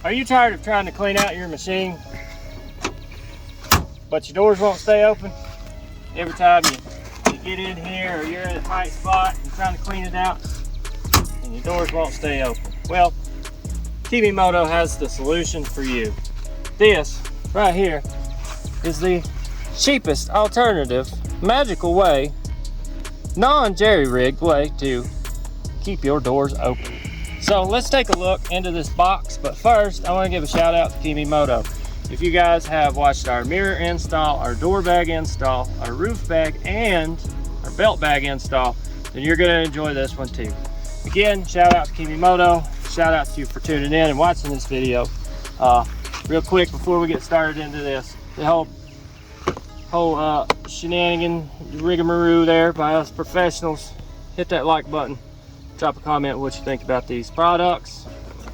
Are you tired of trying to clean out your machine, but your doors won't stay open? Every time you get in here or you're in a tight spot and trying to clean it out and your doors won't stay open. Well, Kemimoto has the solution for you. This right here is the cheapest alternative, magical way, non-jerry-rigged way to keep your doors open. So let's take a look into this box, but first I want to give a shout out to Kemimoto. If you guys have watched our mirror install, our door bag install, our roof bag, and our belt bag install, then you're going to enjoy this one too. Again, shout out to Kemimoto. Shout out to you for tuning in and watching this video. Real quick before we get started into this, the whole shenanigan rigmarole there by us professionals, hit that like button, drop a comment what you think about these products,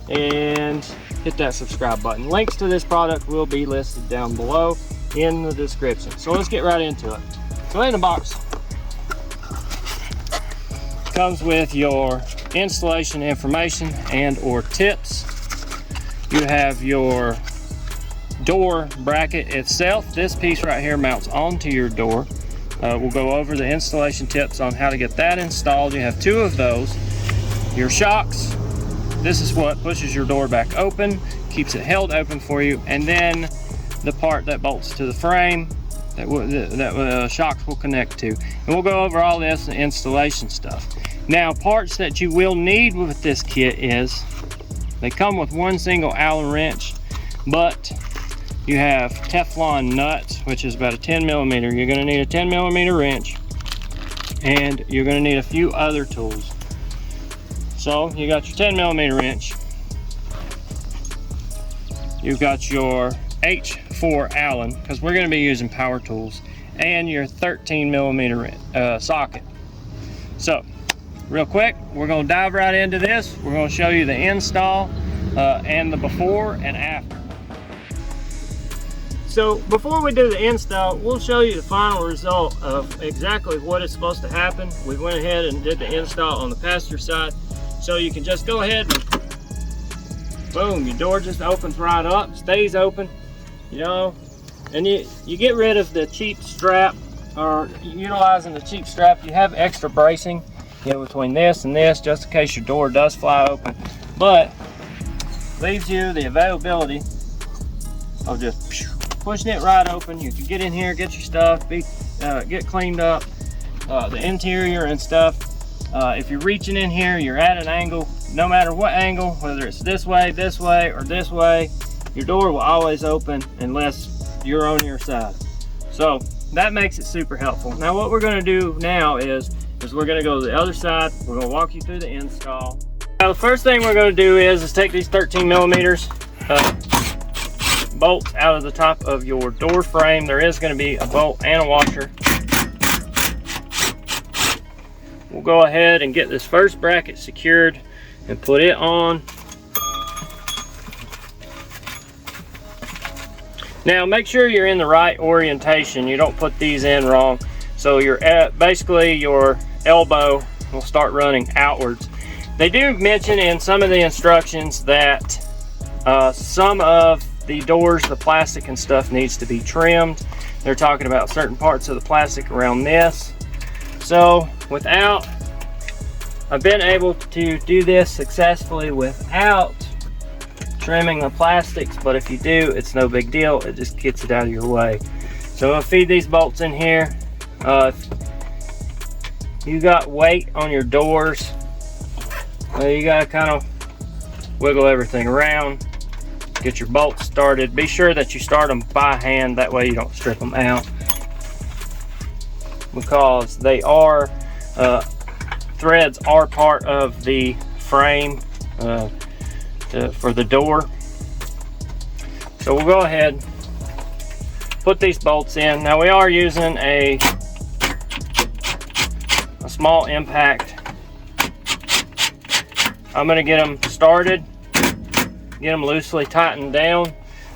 and hit that subscribe button. Links to this product will be listed down below in the description. So let's get right into it. So in the box comes with your installation information and or tips. You have your door bracket itself. This piece right here mounts onto your door. We'll go over the installation tips on how to get that installed. You have two of those. Your shocks, this is what pushes your door back open, keeps it held open for you, and then the part that bolts to the frame that shocks will connect to. And we'll go over all this installation stuff. Now, parts that you will need with this kit is, they come with one single Allen wrench, but you have Teflon nuts, which is about a 10 millimeter. You're gonna need a 10 millimeter wrench, and you're gonna need a few other tools. So you got your 10 millimeter wrench, you've got your H4 Allen, because we're gonna be using power tools, and your 13 millimeter socket. So, real quick, we're gonna dive right into this. We're gonna show you the install and the before and after. So before we do the install, we'll show you the final result of exactly what is supposed to happen. We went ahead and did the install on the passenger side. So you can just go ahead and boom, your door just opens right up, stays open, you know, and you get rid of the cheap strap, or utilizing the cheap strap. You have extra bracing, you know, between this and this, just in case your door does fly open, but leaves you the availability of just pushing it right open. You can get in here, get your stuff, get cleaned up, the interior and stuff. If you're reaching in here, you're at an angle, no matter what angle, whether it's this way, or this way, your door will always open unless you're on your side. So that makes it super helpful. Now what we're gonna do now is we're gonna go to the other side. We're gonna walk you through the install. Now the first thing we're gonna do is take these 13 millimeters bolts out of the top of your door frame. There is gonna be a bolt and a washer. We'll go ahead and get this first bracket secured and put it on. Now make sure you're in the right orientation. You don't put these in wrong. So you're at, basically your elbow will start running outwards. They do mention in some of the instructions that some of the doors, the plastic and stuff, needs to be trimmed. They're talking about certain parts of the plastic around this. So I've been able to do this successfully without trimming the plastics, but if you do, it's no big deal. It just gets it out of your way. So I'm gonna feed these bolts in here. If you got weight on your doors, you gotta kind of wiggle everything around, get your bolts started. Be sure that you start them by hand, that way you don't strip them out, because they are threads are part of the frame for the door. So we'll go ahead, put these bolts in. Now we are using a small impact. I'm gonna get them started, get them loosely tightened down.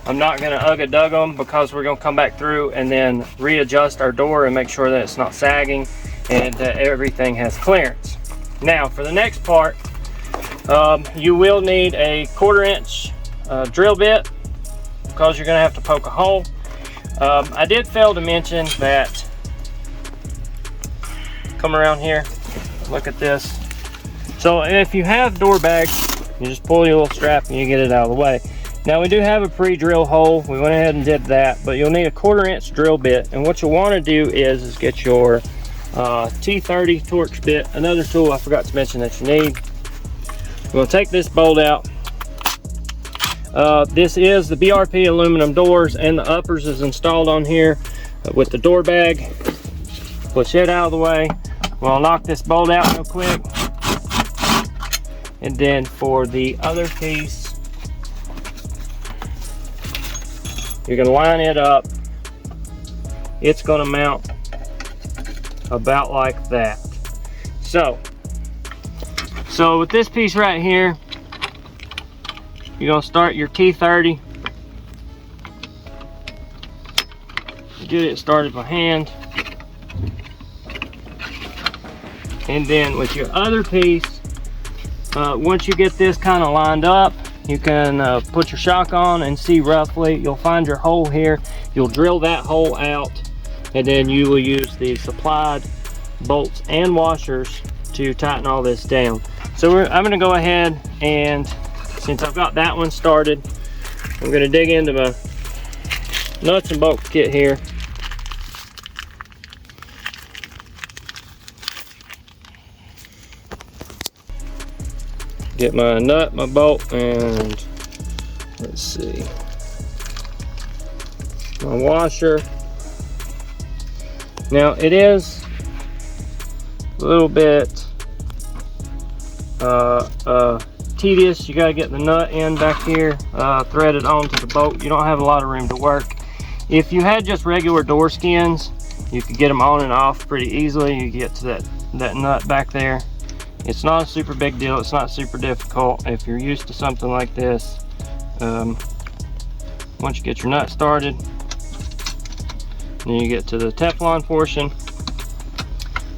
I'm not gonna ugga-dug them, because we're gonna come back through and then readjust our door and make sure that it's not sagging and that everything has clearance. Now for the next part, you will need a 1/4 inch drill bit, because you're going to have to poke a hole. I did fail to mention that, come around here, look at this. So if you have door bags, you just pull your little strap and you get it out of the way. Now we do have a pre-drill hole. We went ahead and did that, but you'll need a 1/4 inch drill bit. And what you'll want to do is get your T30 Torx bit. Another tool I forgot to mention that you need. We'll take this bolt out. This is the BRP aluminum doors, and the uppers is installed on here with the door bag. Push it out of the way. We'll knock this bolt out real quick. And then for the other piece, you're going to line it up. It's going to mount about like that. So with this piece right here, you're going to start your T30. Get it started by hand. And then with your other piece, once you get this kind of lined up, you can put your shock on and see roughly. You'll find your hole here. You'll drill that hole out, and then you will use the supplied bolts and washers to tighten all this down. So I'm going to go ahead, and since I've got that one started, I'm going to dig into my nuts and bolt kit here. Get my nut, my bolt, and let's see, my washer. Now it is a little bit tedious. You got to get the nut in back here, threaded onto the bolt. You don't have a lot of room to work. If you had just regular door skins, you could get them on and off pretty easily. You get to that nut back there. It's not a super big deal. It's not super difficult if you're used to something like this. Once you get your nut started, then you get to the Teflon portion.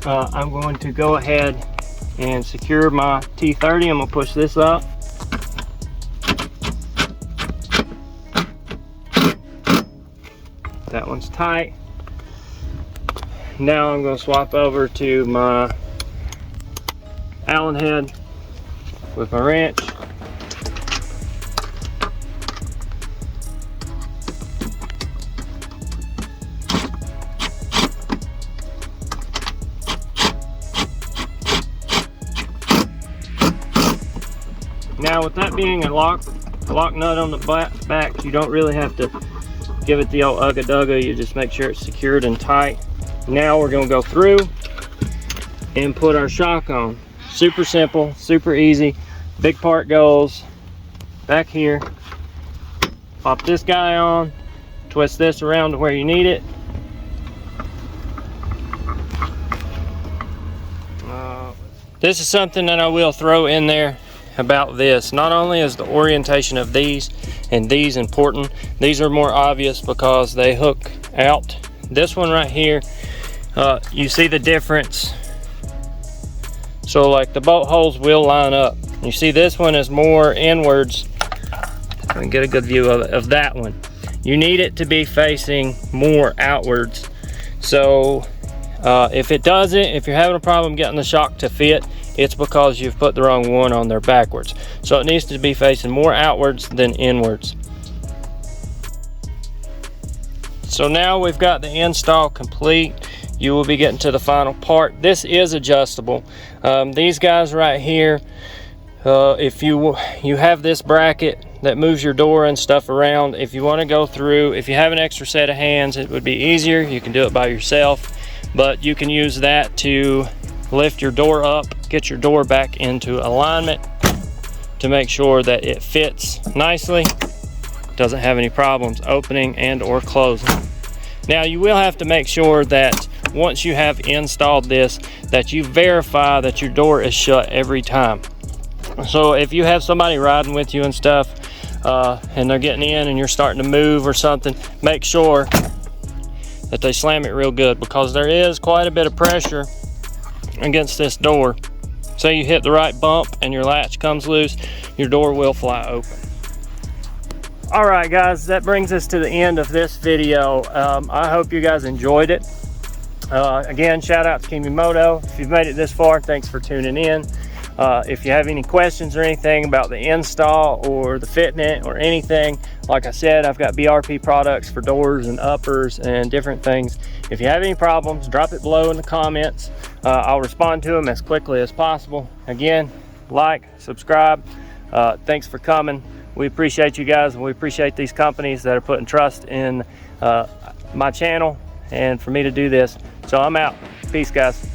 I'm going to go ahead and secure my T30. I'm going to push this up. That one's tight. Now I'm going to swap over to my Allen head with my wrench. Now with that being a lock nut on the back, you don't really have to give it the old ugga-dugga. You just make sure it's secured and tight. Now we're going to go through and put our shock on. Super simple, super easy. Big part goes back here. Pop this guy on, twist this around to where you need it. This is something that I will throw in there about this. Not only is the orientation of these and these important, these are more obvious because they hook out. This one right here, you see the difference. So like the bolt holes will line up. You see this one is more inwards. I can get a good view of that one. You need it to be facing more outwards. So if it doesn't, if you're having a problem getting the shock to fit, it's because you've put the wrong one on there backwards. So it needs to be facing more outwards than inwards. So now we've got the install complete. You will be getting to the final part. This is adjustable. These guys right here, if you have this bracket that moves your door and stuff around, if you want to go through, if you have an extra set of hands, it would be easier. You can do it by yourself, but you can use that to lift your door up, get your door back into alignment to make sure that it fits nicely, doesn't have any problems opening and or closing. Now you will have to make sure that once you have installed this, that you verify that your door is shut every time. So if you have somebody riding with you and stuff, and they're getting in and you're starting to move or something, make sure that they slam it real good, because there is quite a bit of pressure against this door. Say you hit the right bump and your latch comes loose, your door will fly open. All right, guys, that brings us to the end of this video. I hope you guys enjoyed it. Again, shout out to Kemimoto. If you've made it this far, thanks for tuning in. If you have any questions or anything about the install or the fitment or anything, like I said, I've got BRP products for doors and uppers and different things. If you have any problems, drop it below in the comments. I'll respond to them as quickly as possible. Again, like, subscribe. Thanks for coming. We appreciate you guys, and we appreciate these companies that are putting trust in my channel and for me to do this. So I'm out. Peace, guys.